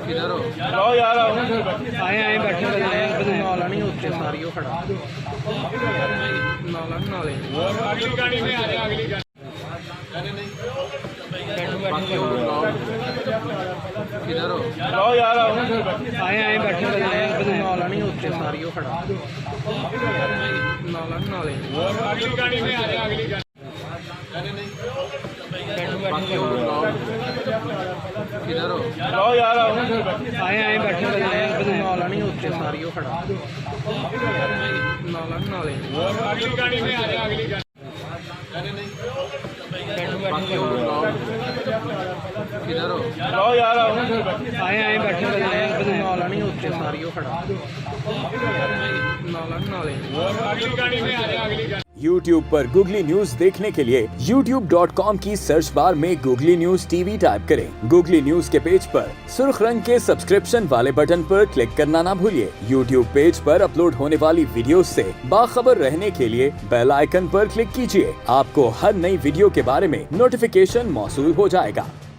किधर हो? आओ यार आओ। आए बैठे नाला नहीं उत्ते सारी वो खड़ा नाला नाले अगली गाड़ी में आ रहा अगली गाड़ी। किधर हो? आओ यार आओ। आए बैठे नाला नहीं उत्ते सारी वो खड़ा नाला नाले अगली गाड़ी में आ रहा अगली गाड़ी। किधर हो? आओ यार आओ। आए बैठे नाला नहीं उत्ते सारी वो खड़ा नाला नाले अगली गाड़ी में आ रहा अगली गाड़ी। किधर हो? आओ यार आओ। आए बैठे नाला नहीं उत्ते सारी वो खड़ा नाला नाले अगली गाड़ी में आ रहा अगली गाड़ी। YouTube पर गूगली न्यूज देखने के लिए youtube.com की सर्च बार में गूगली न्यूज टीवी टाइप करें। गूगली न्यूज के पेज पर सुर्ख रंग के सब्सक्रिप्शन वाले बटन पर क्लिक करना ना भूलिए। YouTube पेज पर अपलोड होने वाली वीडियो से बाखबर रहने के लिए बेल आइकन पर क्लिक कीजिए। आपको हर नई वीडियो के बारे में नोटिफिकेशन मौसूल हो जाएगा।